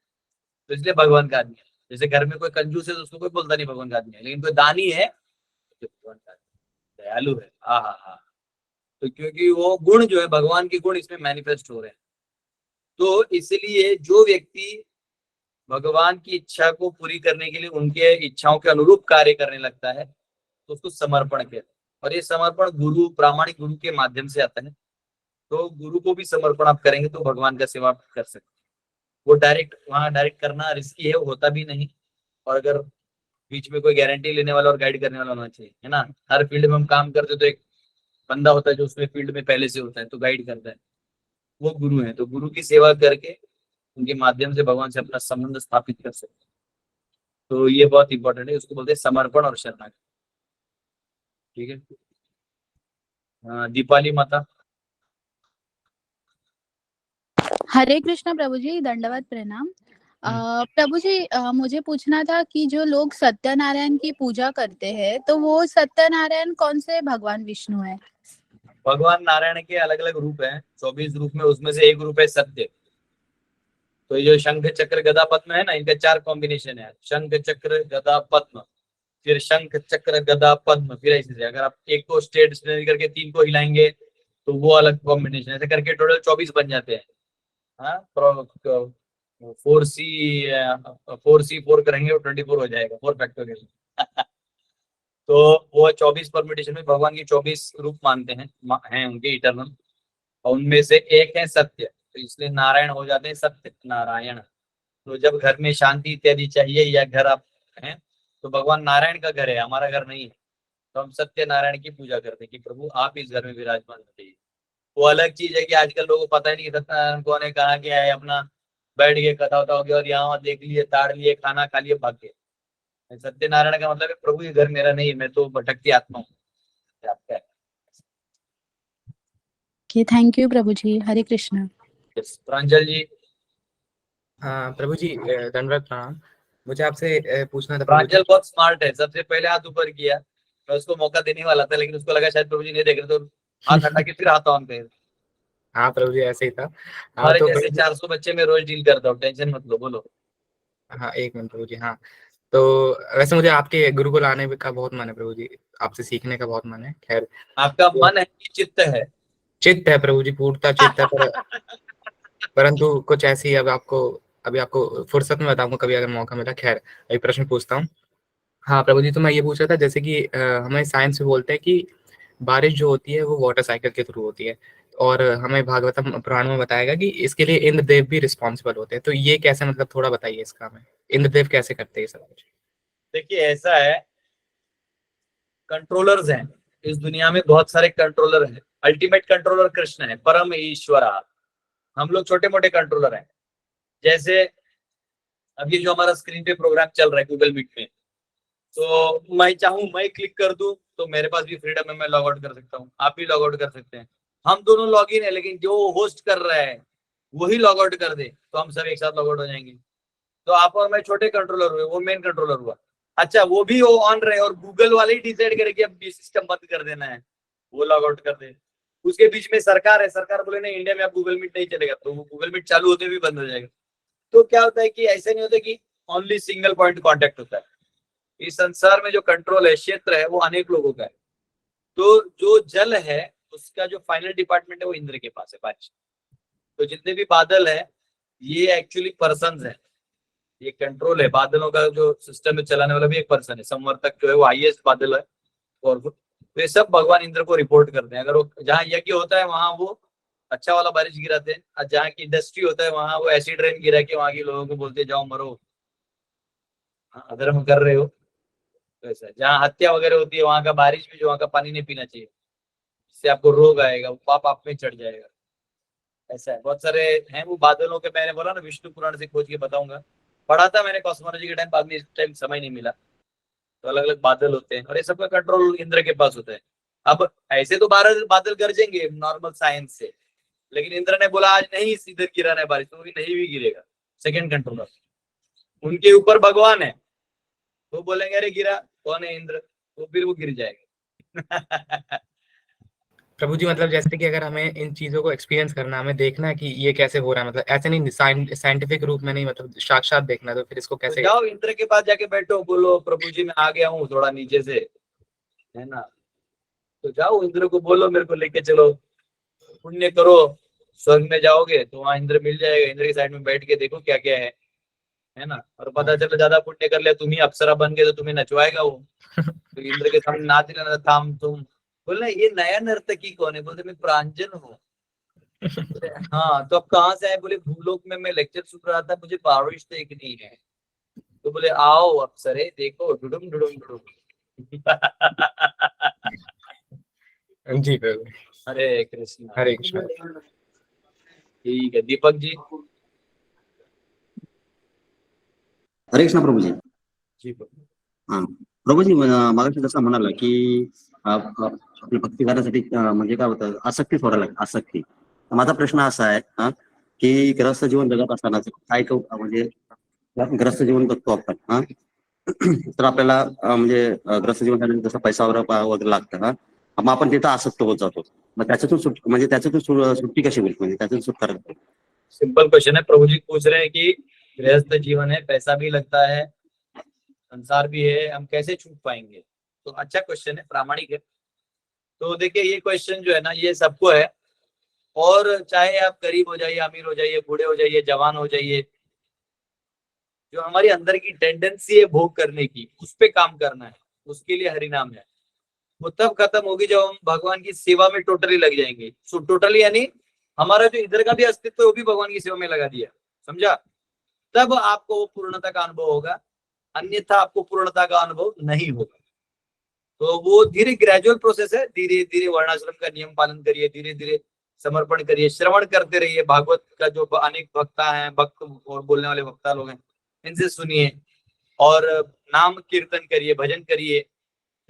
तो इसलिए भगवान का आदमी है। जैसे घर में कोई कंजूस है तो उसको कोई बोलता नहीं भगवान का आदमी है, लेकिन कोई दानी है तो भगवान का आदमी, दयालु है। हाँ हाँ हाँ। तो क्योंकि वो गुण जो है, भगवान के गुण इसमें मैनिफेस्ट हो रहे हैं। तो इसलिए जो व्यक्ति भगवान की इच्छा को पूरी करने के लिए उनके इच्छाओं के अनुरूप कार्य करने लगता है तो उसको समर्पण कहते हैं। और ये समर्पण गुरु, प्रामाणिक गुरु के माध्यम से आता है। तो गुरु को भी समर्पण आप करेंगे तो भगवान का सेवा आप कर सकते हैं। वो डायरेक्ट वहाँ डायरेक्ट करना रिस्की है, वो होता भी नहीं। और अगर बीच में कोई गारंटी लेने वाला और गाइड करने वाला होना चाहिए, है ना। हर फील्ड में हम काम करते तो एक बंदा होता है जो उसमें फील्ड में पहले से होता है, तो गाइड करता है, वो गुरु है। तो गुरु की सेवा करके उनके माध्यम से भगवान से अपना संबंध स्थापित कर सकते हैं। तो ये बहुत इंपॉर्टेंट है, उसको बोलते हैं समर्पण और शरणागति। ठीक है। दीपाली माता।
हरे कृष्ण प्रभु जी, दंडवत प्रणाम। प्रभु जी, मुझे पूछना था कि जो लोग सत्यनारायण की पूजा करते हैं तो वो सत्यनारायण कौन से भगवान विष्णु है?
भगवान नारायण के अलग अलग रूप हैं, 24 रूप में, उसमें से एक रूप है सत्य। तो ये जो शंख चक्र गदा पद्म है ना, इनका 4 कॉम्बिनेशन है, शंख चक्र गदा पद्म, फिर शंख चक्र गदा पद्म, फिर ऐसे से अगर आप एक को स्ट्रेट करके 3 को हिलाएंगे तो वो अलग कॉम्बिनेशन, ऐसे करके टोटल 24 बन जाते हैं। हाँ, 4 करेंगे वो 24 हो जाएगा, 4 फैक्टोरियल। तो वो 24 परम्यूटेशन में भगवान की 24 रूप मानते हैं उनके इटर्नल, और उनमें से एक है सत्य। तो इसलिए नारायण हो जाते हैं सत्य नारायण। तो जब घर में शांति इत्यादि चाहिए या घर आप हैं तो भगवान नारायण का घर है, हमारा घर नहीं है, तो हम सत्य नारायण की पूजा करते हैं कि प्रभु आप इस घर में विराजमान होते। वो अलग चीज है कि आजकल लोगों को पता ही नहीं कि सत्यनारायण कौन है, कहाँ गया है, अपना बैठ गए कथा वथा हो गया और यहाँ देख लिए, ताड़ लिए, खाना खा लिए, भाग गए। सत्यनारायण का मतलब है प्रभु ये घर मेरा नहीं है, मैं तो भटकती आत्मा हूँ, आपका है।
थैंक यू प्रभु जी, हरे कृष्ण।
प्रांजल जी।
हाँ प्रभु जी, दंडवत प्रणाम। मुझे आपसे पूछना था।
प्रांजल बहुत स्मार्ट है, सबसे पहले हाथ ऊपर किया, मैं उसको मौका देने वाला था लेकिन उसको लगा शायद प्रभु जी नहीं देख रहे, तो हाथ हटा के फिर हाथ ऑन कर।
हाँ प्रभु जी, ऐसे ही था।
हमारे
तो
जैसे 400 बच्चे में रोज डील करता हूँ, टेंशन मत लो, बोलो।
हाँ, एक मिनट प्रभु जी। हाँ, तो वैसे मुझे आपके गुरुकुल आने का बहुत मन है प्रभु जी, आपसे सीखने का बहुत मन है। खैर,
आपका मन है कि चित्त है?
चित्त है प्रभु जी, पूर्णता चित्त है, परंतु कुछ ऐसी अभी आपको फुर्सत में बताऊंगा कभी अगर मौका मिला। खैर, एक प्रश्न पूछता हूँ। हाँ प्रभु जी, तो मैं ये पूछ रहा था, जैसे कि हमें साइंस में बोलते हैं कि बारिश जो होती है वो वाटर साइकिल के थ्रू होती है, और हमें भागवतम पुराण में बताएगा कि इसके लिए इंद्रदेव भी रिस्पॉन्सिबल होते हैं। तो ये कैसे, मतलब थोड़ा बताइए इसका हमें, इंद्रदेव कैसे करते हैं सब कुछ?
देखिए ऐसा है, कंट्रोलर्स हैं इस दुनिया में, बहुत सारे कंट्रोलर हैं। अल्टीमेट कंट्रोलर कृष्ण है, परम ईश्वरा। हम लोग छोटे मोटे कंट्रोलर हैं। जैसे अब ये जो हमारा स्क्रीन पे प्रोग्राम चल रहा है गूगल मीट में, तो मैं चाहूं मैं क्लिक कर दूं तो मेरे पास भी फ्रीडम है, मैं लॉग आउट कर सकता हूँ, आप भी लॉग आउट कर सकते हैं। हम दोनों लॉग इन है, लेकिन जो होस्ट कर रहा है वही लॉग आउट कर दे तो हम सब एक साथ लॉग आउट हो जाएंगे। तो आप और मैं छोटे कंट्रोलर हुए, वो मेन कंट्रोलर हुआ। अच्छा, वो भी वो ऑन रहे और गूगल वाले ही डिसाइड करे कि अब सिस्टम बंद कर देना है, वो लॉग आउट कर दे। उसके बीच में सरकार है, सरकार बोले नहीं इंडिया में अब गूगल मीट नहीं चलेगा, तो वो गूगल मीट चालू होते भी बंद हो जाएगा। तो क्या होता है कि ऐसे नहीं होता कि ओनली सिंगल पॉइंट कॉन्टेक्ट होता है। इस संसार में जो कंट्रोल है, क्षेत्र है, वो अनेक लोगों का है। तो जो जल है उसका जो फाइनल डिपार्टमेंट है वो इंद्र के पास है, बारिश। तो जितने भी बादल है ये एक्चुअली पर्सन्स है, ये कंट्रोल है। बादलों का जो सिस्टम में चलाने वाला भी एक पर्सन है, संवर्तक जो है वो हाईएस्ट बादल है। और ये सब भगवान इंद्र को रिपोर्ट करते हैं। अगर वो जहाँ यज्ञ होता है वहां वो अच्छा वाला बारिश गिराते हैं, और जहाँ की इंडस्ट्री होता है वहां वो एसिड रेन गिरा के वहां के लोगों को बोलते हैं जाओ मरो, अधर्म कर रहे हो। तो ऐसा जहाँ हत्या वगैरह होती है वहां का बारिश भी, जो वहां का पानी नहीं पीना चाहिए, इससे आपको रोग आएगा, वो पाप आप में चढ़ जाएगा। ऐसा है, बहुत सारे हैं वो बादलों के, मैंने बोला ना विष्णु पुराण से खोज के बताऊंगा। पढ़ा था मैंने कॉस्मोलॉजी के टाइम, बाद में इस टाइम समय नहीं मिला। तो अलग अलग बादल होते हैं और ये सबका कंट्रोल इंद्र के पास होता है। अब ऐसे तो बादल बादल गरजेंगे नॉर्मल साइंस से, लेकिन इंद्र ने बोला आज नहीं इधर गिराना है बारिश, तो भी नहीं भी गिरेगा। सेकंड कंट्रोलर उनके ऊपर भगवान है, वो बोलेंगे अरे गिरा, कौन है इंद्र, तो फिर वो गिर जाएगा।
प्रभु जी मतलब जैसे कि अगर हमें इन चीजों को एक्सपीरियंस करना, हमें देखना है कि ये कैसे हो रहा है, मतलब ऐसे नहीं साइंटिफिक रूप में नहीं, मतलब साक्षात देखना, तो फिर इसको
तो
कैसे
जाओ इंद्र के पास जाके बैठो, बोलो प्रभु जी मैं आ गया हूँ थोड़ा नीचे से, है ना। तो जाओ इंद्र को बोलो मेरे को लेके चलो, पुण्य करो, स्वर्ग में जाओगे तो वहां इंद्र मिल जाएगा। इंद्र की साइड में बैठ के देखो क्या क्या है ना। और पता चलो ज्यादा पुण्य कर लिया, तुम ही अप्सरा बन गए तो तुम्हें नचवाएगा वो। तो इंद्र के सामने नाच लेना, थाम तुम बोलना ये नया नर्तकी कौन है, बोलते मैं प्रांजल हूँ। हाँ तो अब कहाँ से आए, बोले भूलोक में मैं लेक्चर सुन रहा था, मुझे बारिश देखनी है। तो बोले आओ अप्सरे देखो, डुडुम डुडुम डुडुम।
जी प्रभु।
हरे कृष्ण।
हरे कृष्ण।
ठीक है दीपक जी।
हरे कृष्ण प्रभूजी।
जी प्रभू।
हा प्रभूजी, मागाशी जसं म्हणाला की आपल्या भक्ती करण्यासाठी म्हणजे काय होतं, आसक्ती सोडायला लागते, आसक्ती. माझा प्रश्न असा आहे की ग्रस्त जीवन जगत असताना काय तो म्हणजे ग्रस्त जीवन बघतो आपण तर आपल्याला म्हणजे ग्रस्त जीवन झाल्यानंतर जसं पैसा वगैरे लागतं मग आपण तिथं आसक्त होत जातो, मग त्याच्यातून म्हणजे त्याच्यातून सुट्टी कशी होईल, म्हणजे त्याच्यातून सुटका करतो?
सिंपल क्वेश्चन है, प्रभु जी पूछ रहे हैं कि गृहस्थ जीवन है, पैसा भी लगता है, संसार भी है, हम कैसे छूट पाएंगे। तो अच्छा क्वेश्चन है, प्रामाणिक है। तो देखिए ये क्वेश्चन जो है ना ये सबको है, और चाहे आप गरीब हो जाइए, अमीर हो जाइए, बूढ़े हो जाइए, जवान हो जाइए, जो हमारी अंदर की टेंडेंसी है भोग करने की, उस पे काम करना है, उसके लिए हरिनाम है। वो तब खत्म होगी जब हम भगवान की सेवा में टोटली लग जाएंगे। सो टोटली यानी हमारा जो इधर का भी अस्तित्व है वो भी भगवान की सेवा में लगा दिया, समझा। तब आपको वो पूर्णता का अनुभव होगा, अन्यथा आपको पूर्णता का अनुभव नहीं होगा। तो वो धीरे ग्रेजुअल प्रोसेस है, धीरे धीरे वर्णाश्रम का नियम पालन करिए, धीरे धीरे समर्पण करिए, श्रवण करते रहिए। भागवत का जो अनेक भक्ता हैं, भक्त और बोलने वाले वक्ता लोग हैं, इनसे सुनिए और नाम कीर्तन करिए, भजन करिए।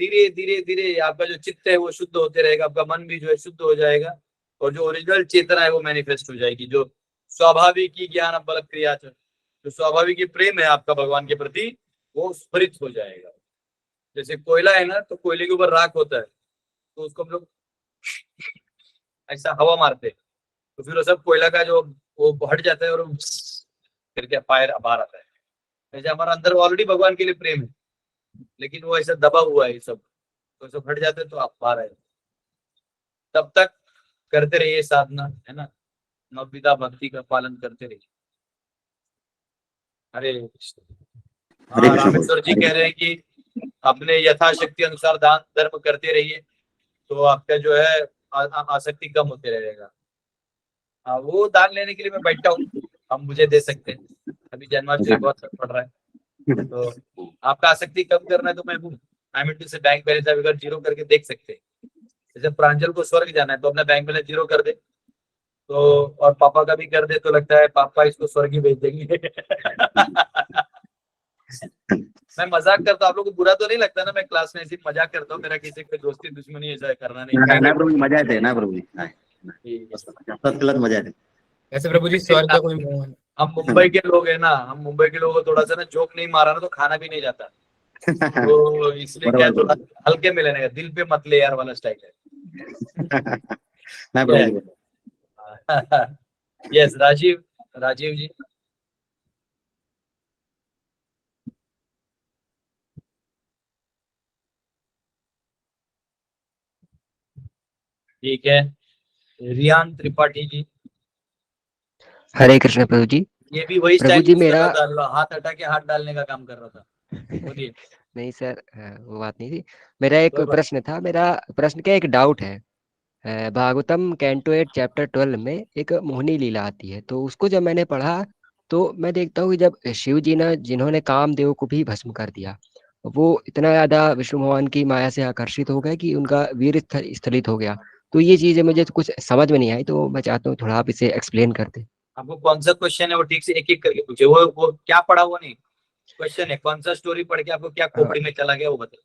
धीरे धीरे धीरे आपका जो चित्त है वो शुद्ध होते रहेगा, आपका मन भी जो है शुद्ध हो जाएगा, और जो ओरिजिनल चेतना है वो मैनिफेस्ट हो जाएगी। जो स्वाभाविक की ज्ञान बल क्रिया, जो स्वाभाविक प्रेम है आपका भगवान के प्रति, वो स्फुरित हो जाएगा। जैसे कोयला है ना, तो कोयले के ऊपर राख होता है, तो उसको हम लोग ऐसा हवा मारते हैं, तो फिर वो सब कोयला का जो वो हट जाता है और करके फायर बाहर आता है। जैसे हमारा अंदर ऑलरेडी भगवान के लिए प्रेम है, लेकिन वो ऐसा दबा हुआ है सब, तो सब हट जाते हैं तो आप बाहर आए। तब तक करते रहिए साधना, है ना, नवविधा भक्ति का पालन करते रहिए। हरे कृष्ण। हाँ रामेश्वर जी कह रहे हैं कि अपने यथाशक्ति अनुसार दान धर्म करते रहिए, तो आपका जो है आसक्ति कम होते रहेगा। वो दान लेने के लिए मैं बैठा हूँ, हम मुझे दे सकते हैं। अभी जन्माष्टमी बहुत पड़ रहा है, तो आपका आसक्ति कम करना है तो मैं हूँ। आई से बैंक बैलेंस अगर जीरो करके देख सकते हैं। जैसे प्रांजल को स्वर्ग जाना है तो अपना बैंक बैलेंस जीरो कर दे, तो और पापा का भी कर दे, तो लगता है पापा इसको स्वर्ग ही भेज देंगे। मैं मजाक करता हूँ, आप लोग को बुरा तो नहीं लगता ना, मैं क्लास में ऐसे मजाक करता हूँ, मेरा किसी को दोस्ती दुश्मनी ऐसा करना नहीं।
प्रभू मजा येते ना प्रभू, मजा येते।
ऐसे प्रभु जी स्वर्ग का कोई मोह है?
हम मुंबई के लोग हैं ना, हम मुंबई के लोगों को थोड़ा सा ना जोक नहीं मारा ना तो खाना भी नहीं जाता, तो इसलिए क्या थोड़ा हल्के में लेने का, दिल पे मत ले यार वाला स्टाइल है। यस राजीव, राजीव जी। ठीक है, रियान त्रिपाठी जी।
हरे कृष्ण प्रभु जी।
ये भी वही
प्रभु
स्टाइल
जी मेरा
हाथ हटा के हाथ डालने का काम कर रहा था। बोलिए।
नहीं सर, वो बात नहीं थी। मेरा एक प्रश्न था, मेरा प्रश्न क्या, एक डाउट है। भागवतम कैंटो 8 चैप्टर 12 में एक मोहिनी लीला आती है, तो उसको जब मैंने पढ़ा तो मैं देखता हूँ कि जब शिव जी ने, जिन्होंने कामदेव को भी भस्म कर दिया, वो इतना ज्यादा विष्णु भगवान की माया से आकर्षित हो गए कि उनका वीर स्थलित हो गया। तो ये चीजें मुझे कुछ समझ में नहीं आई, तो मैं चाहता हूँ थोड़ा आप इसे एक्सप्लेन करते।
आपको कौन सा क्वेश्चन है वो ठीक से एक एक करके पूछे। वो क्या पढ़ा वो नहीं, क्वेश्चन है कौन सा स्टोरी पढ़ के आपको क्या खोपड़ी में चला गया वो बताइए,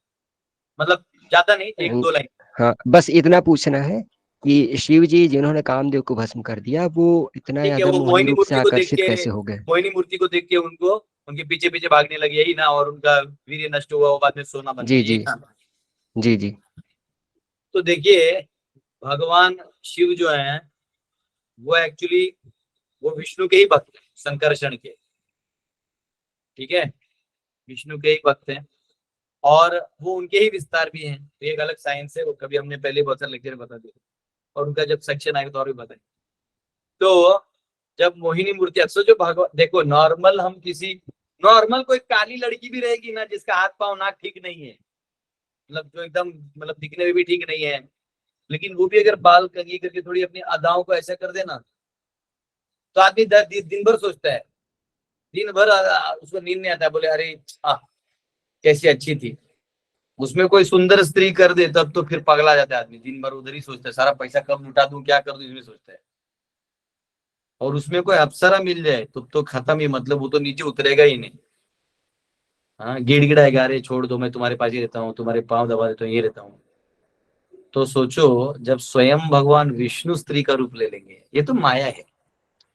मतलब ज्यादा नहीं, एक दो लाइन।
हाँ, बस इतना पूछना है कि शिव जी जिन्होंने कामदेव को भस्म कर दिया वो इतना
ठीक है,
ज्यादा
वो
मोहिनी
मोहिनी
रूप से
मूर्ति को देख
आकर्षित
के,
कैसे हो गए?
मोहिनी मूर्ति को देख के उनको उनके पीछे पीछे भागने लगी यही ना, और उनका वीर्य नष्ट हुआ, वो बाद में सोना बन गई
जी
यही
जी
ना।
जी जी।
तो देखिए भगवान शिव जो है वो एक्चुअली वो विष्णु के ही भक्त हैं, संकर्षण के, ठीक है, विष्णु के ही भक्त हैं, और वो उनके ही विस्तार भी हैं। तो एक अलग साइंस है, वो कभी हमने पहले बहुत सारे लेक्चर में बता दिया, और उनका जब सेक्शन आएगा तो और भी बताएंगे। तो जब मोहिनी मूर्ति अक्सर जो भगवान, देखो नॉर्मल हम किसी नॉर्मल कोई काली लड़की भी रहेगी ना जिसका हाथ पांव नाक ठीक नहीं है, मतलब जो एकदम मतलब दिखने में भी ठीक नहीं है, लेकिन वो भी अगर बाल कंघी करके थोड़ी अपनी अदाओं को ऐसा कर देना तो आदमी दिन भर सोचता है, दिन भर उसको नींद नहीं आता है, बोले अरे कैसी अच्छी थी। उसमें कोई सुंदर स्त्री कर दे तब तो फिर पगला जाता है आदमी, दिन भर उधर ही सोचता है, सारा पैसा कब लुटा दूं क्या कर दूं इसमें सोचता है। और उसमें कोई अप्सरा मिल जाए तो खत्म ही, मतलब वो तो नीचे उतरेगा ही नहीं। हाँ, गिड़गिड़ाएगा, अरे छोड़ दो मैं तुम्हारे पास ही रहता हूँ, तुम्हारे पाँव दबा देता हूँ, ये रहता हूँ। तो सोचो जब स्वयं भगवान विष्णु स्त्री का रूप ले लेंगे, ये तो माया है,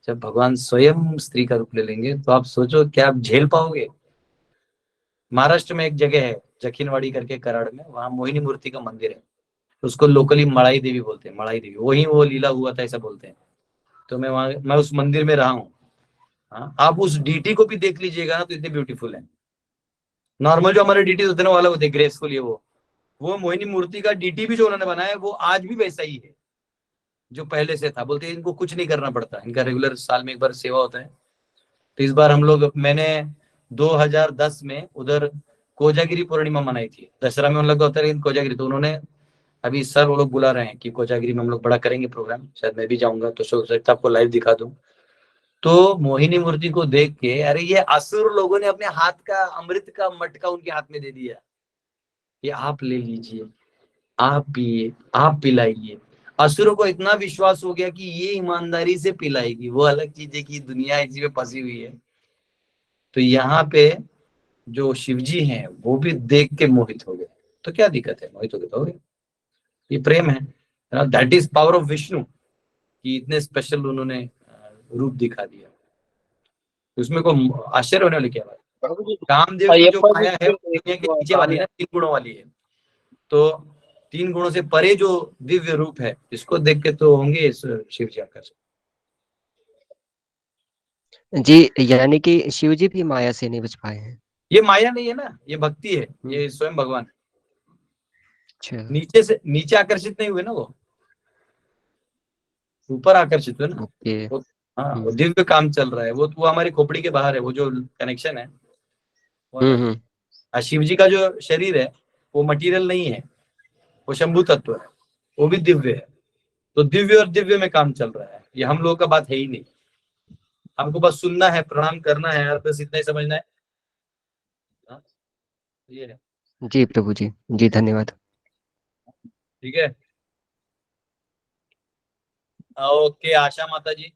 जब भगवान स्वयं स्त्री का रूप ले लेंगे तो आप सोचो क्या आप झेल पाओगे। महाराष्ट्र में एक जगह है जखिनवाड़ी करके कराड़ में, वहां मोहिनी मूर्ति का मंदिर है, उसको लोकली मड़ाई देवी बोलते हैं, मड़ाई देवी, वही वो लीला हुआ था ऐसा बोलते हैं। तो मैं उस मंदिर में रहा हूँ। हाँ, आप उस डीटी को भी देख लीजिएगा ना तो इतने ब्यूटीफुल है। नॉर्मल जो हमारे डीटी होते हैं ना वाला होते ग्रेसफुल, ये वो मोहिनी मूर्ति का डीटी भी जो उन्होंने बनाया है वो आज भी वैसा ही है जो पहले से था। बोलते हैं इनको कुछ नहीं करना पड़ता, इनका रेगुलर साल में एक बार सेवा होता है। तो इस बार मैंने 2010 में उधर कोजागिरी पूर्णिमा मनाई थी, दशहरा में उन लोग का होता है लेकिन कोजागिरी, तो उन्होंने अभी सर वो लोग बुला रहे हैं कि कोजागिरी में हम लोग बड़ा करेंगे प्रोग्राम, शायद मैं भी जाऊंगा तो सोच सकता आपको लाइव दिखा दूं। तो मोहिनी मूर्ति को देख के अरे ये असुर लोगों ने अपने हाथ का अमृत का मटका उनके हाथ में दे दिया, ये आप ले लीजिए, आप पिए, आप पिलाइए। असुरों को इतना विश्वास हो गया कि ये ईमानदारी से पिलाएगी, वो अलग चीज है कि दुनिया इसी में फंसी हुई है। तो यहाँ पे जो शिवजी हैं वो भी देख के मोहित हो गए, तो क्या दिक्कत है, मोहित हो गए, ये प्रेम है, that is power of Vishnu कि इतने स्पेशल उन्होंने रूप दिखा दिया। उसमें को आश्चर्य होने वाली क्या बात। कामदेव की जो माया है वो दुनिया के नीचे वाली है, 3 गुणों वाली है, तो 3 गुणों से परे जो दिव्य रूप है इसको देख के तो होंगे इस शिव जी आकर्षित।
जी, यानी कि शिव जी भी माया से नहीं बच पाए हैं।
ये माया नहीं है ना, ये भक्ति है, ये स्वयं भगवान है।
अच्छा,
नीचे से नीचे आकर्षित नहीं हुए ना, वो ऊपर आकर्षित हुए ना।
ओके।
हाँ, वो दिव्य काम चल रहा है, वो हमारी खोपड़ी के बाहर है, वो जो कनेक्शन है शिव जी का जो शरीर है वो मटेरियल नहीं है, वो शंभु तत्व है, वो भी दिव्य है। तो दिव्य और दिव्य में काम चल रहा है, ये हम लोगों का बात है ही नहीं। हमको बस सुनना है, प्रणाम करना है, और बस इतना ही समझना है। हाँ, ये है।
जी प्रभु जी, जी धन्यवाद।
ठीक है, ओके, आशा माता जी।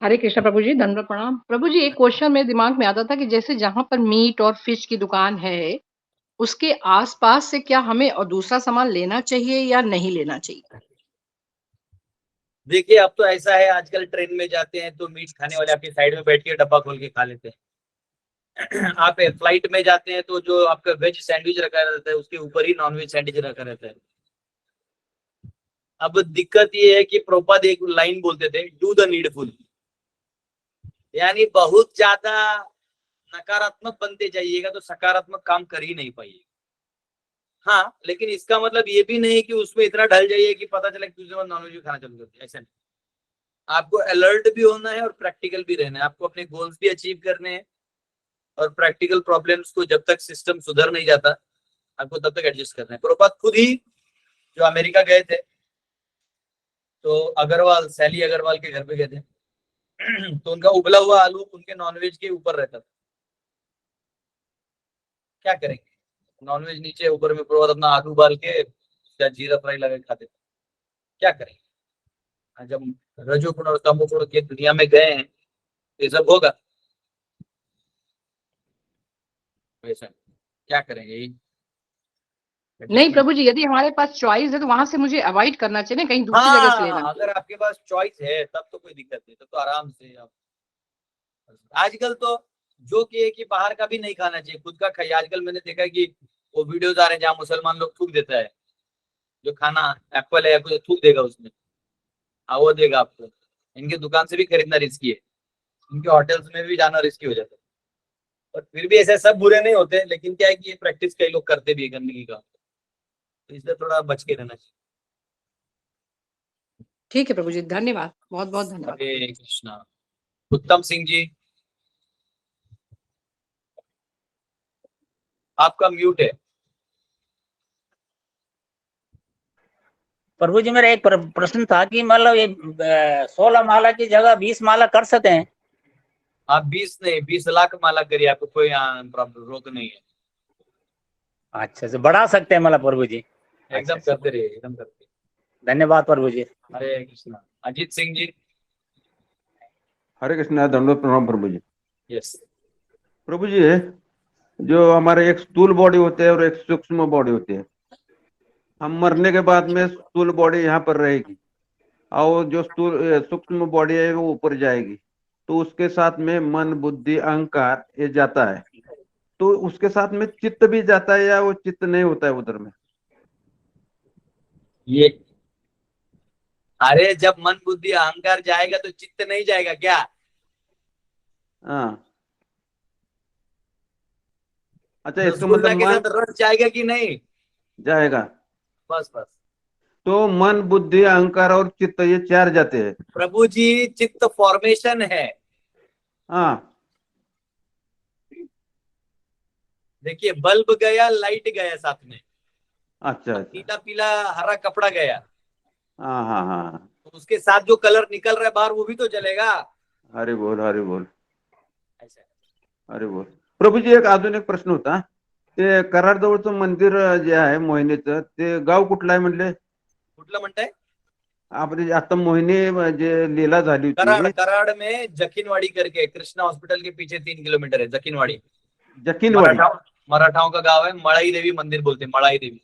हरे कृष्ण प्रभु जी, दंडवत प्रणाम। प्रभु जी एक क्वेश्चन मेरे दिमाग में आता था कि जैसे जहाँ पर मीट और फिश की दुकान है उसके आसपास से क्या हमें और दूसरा सामान लेना चाहिए या नहीं लेना चाहिए?
देखिए अब तो ऐसा है, आजकल ट्रेन में जाते हैं तो मीट खाने वाले आपके साइड में बैठ के डब्बा खोल के खा लेते हैं। आप फ्लाइट में जाते हैं तो जो आपका वेज सैंडविच रखा रहता है उसके ऊपर ही नॉन वेज सैंडविच रखा रहता है। अब दिक्कत ये है कि प्रभुपाद एक लाइन बोलते थे, डू द नीडफुल, यानी बहुत ज्यादा नकारात्मक बनते जाइएगा तो सकारात्मक काम कर ही नहीं पाइएगा। हाँ, लेकिन इसका मतलब ये भी नहीं कि उसमें इतना ढल जाइए कि पता चले कि दूसरे नॉनवेज भी खाना चालू कर दिया, ऐसा नहीं। आपको अलर्ट भी होना है और प्रैक्टिकल भी रहना है, आपको अपने गोल्स भी अचीव करने हैं, और प्रैक्टिकल प्रॉब्लम्स को जब तक सिस्टम सुधर नहीं जाता आपको तब तक एडजस्ट करना है। प्रभुपाद खुद ही जो अमेरिका गए थे तो अग्रवाल, सैली अग्रवाल के घर पे गए थे, तो उनका उबला हुआ आलू उनके नॉनवेज के ऊपर रहता था। क्या करेंगे, नॉनवेज नीचे, ऊपर में प्रभुपाद अपना आलू उबाल के जीरा फ्राई लगा के खाते थे। क्या करेंगे, जब रजोगुण और तमोगुण की दुनिया में गए हैं ये सब होगा। वैसा क्या करेंगे ये?
नहीं प्रभु जी, यदि हमारे पास चॉइस है तो वहां से मुझे अवॉइड करना चाहिए, कहीं दूसरी जगह से लेना।
हाँ, अगर आपके पास चॉइस है तब तो कोई दिक्कत नहीं, तब तो आराम से आप। आजकल तो जो कि है कि बाहर का भी नहीं खाना चाहिए, खुद का खाइए। आजकल मैंने देखा कि वो वीडियोज आ रहे हैं जहाँ मुसलमान लोग थूक देता है, जो खाना एप्पल है या कुछ थूक देगा उसमें, हाँ वो देगा आपको। इनके दुकान से भी खरीदना रिस्की है, इनके होटल्स में भी जाना रिस्की हो जाता है। और फिर भी ऐसे सब बुरे नहीं होते, लेकिन क्या है कि ये प्रैक्टिस कई लोग करते भी है गंदगी का, तो इसलिए थोड़ा बच के रहना चाहिए।
ठीक है प्रभु जी, धन्यवाद, बहुत बहुत धन्यवाद।
हरे कृष्णा। उत्तम सिंह जी आपका म्यूट है।
प्रभु जी मेरा एक प्रश्न था कि मतलब ये 16 माला की जगह 20 माला कर सकते हैं?
आप 20 नहीं 20 लाख माला करिए, आपको कोई प्रॉब्लम रोक नहीं है।
अच्छा से बढ़ा सकते हैं मतलब प्रभु जी?
एकदम करते रहिए, एकदम करते।
धन्यवाद प्रभु जी।
हरे कृष्णा। अजीत सिंह जी।
हरे कृष्णा, दंडवत प्रणाम प्रभु जी।
यस
प्रभु जी, जो हमारे एक स्थूल बॉडी होते हैं और एक सूक्ष्म बॉडी होती है, हम मरने के बाद में स्थूल बॉडी यहाँ पर रहेगी और जो सूक्ष्म बॉडी है वो ऊपर जाएगी, तो उसके साथ में मन बुद्धि अहंकार ये जाता है, तो उसके साथ में चित्त भी जाता है या वो चित्त नहीं होता है उधर में?
ये अरे जब मन बुद्धि अहंकार जाएगा तो चित्त नहीं जाएगा क्या?
हाँ, अच्छा, इसका मतलब
के साथ रस जाएगा कि नहीं
जाएगा?
बस बस।
तो मन बुद्धि अहंकार और चित्त ये 4 जाते हैं
प्रभु जी, चित्त फॉर्मेशन है।
हाँ,
देखिए बल्ब गया, लाइट गया साथ में।
अच्छा अच्छा,
पीला पीला हरा कपड़ा गया,
हाँ हाँ हाँ,
तो उसके साथ जो कलर निकल रहा है बाहर वो भी तो जलेगा।
हरे बोल हरे बोल
ऐसा
हरे बोल। प्रभू जी, एक अजून एक प्रश्न होता, ते कराडजवळचं मंदिर जे आहे मोहिनीचं, ते गाव कुठलं आहे म्हणले?
कुठलं म्हणताय?
आपली आता मोहिनी जे लीला झाली
कराड,
होती,
कराड में जखीनवाड़ी करके, कृष्णा हॉस्पिटल के पीछे 3 किलोमीटर है जखीनवाड़ी।
जकीनवाड़ी?
मराठाओं का गांव है, मड़ाई देवी मंदिर बोलते हैं, मड़ाई देवी।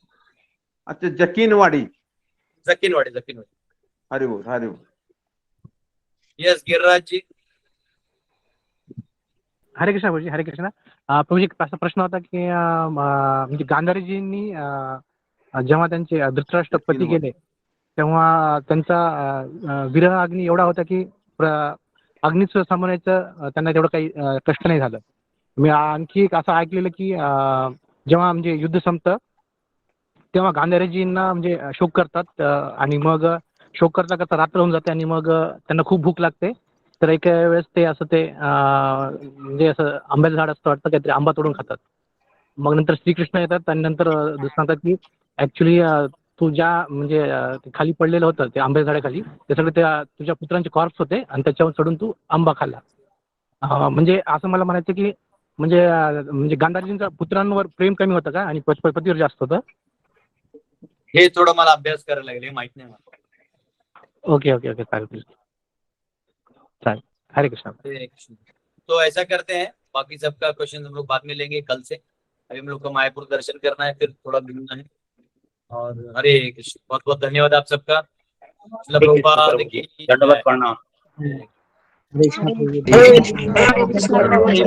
अच्छा, जकीनवाड़ी,
जकीनवाड़ी, जकीनवाड़ी।
हरे बोल हरे बोल।
यस गिरिराज जी।
हरे कृष्णा प्रभूजी, हरे कृष्णा। प्रभूजी, असा प्रश्न होता की म्हणजे गांधारीजींनी जेव्हा त्यांचे धृतराष्ट्र पती गेले तेव्हा त्यांचा विरह अग्नी एवढा होता की अग्नीच सामोरायचं त्यांना तेवढं काही कष्ट नाही झालं। मी आणखी एक असं ऐकलेलं की जेव्हा म्हणजे युद्ध संपतं तेव्हा गांधारीजींना म्हणजे शोक करतात आणि मग शोक करता करता रात्र होऊन जाते आणि मग त्यांना खूप भूक लागते, तर एका वेळेस ते असं ते म्हणजे असं आंब्याचं झाड असतं वाटतं, काहीतरी आंबा तोडून खातात। मग नंतर श्रीकृष्ण येतात आणि नंतर सांगतात की ऍक्च्युली तू ज्या म्हणजे खाली पडलेलं होतं ते आंब्याच्या झाडाखाली, ते सगळे त्या तुझ्या पुत्रांचे कॉर्प्स होते आणि त्याच्यावर चढून तू आंबा खाल्ला। म्हणजे असं मला म्हणायचं की म्हणजे गांधारीजींचा पुत्रांवर प्रेम कमी होतं का आणि पतीवर जास्त होतं?
हे थोडं मला अभ्यास करायला लागेल, माहित नहीं मला।
ओके ओके ओके, चालेल चालेल। हरे कृष्णा।
तो ऐसा करते हैं, बाकी सबका क्वेश्चन हम लोग बाद में लेंगे कल से। अभी हम लोग को मायापुर दर्शन करना है, फिर थोड़ा घूमना है। और हरे कृष्ण, बहुत बहुत धन्यवाद आप सबका।
दंडवत प्रणाम।
हरे कृष्ण प्रभु जी।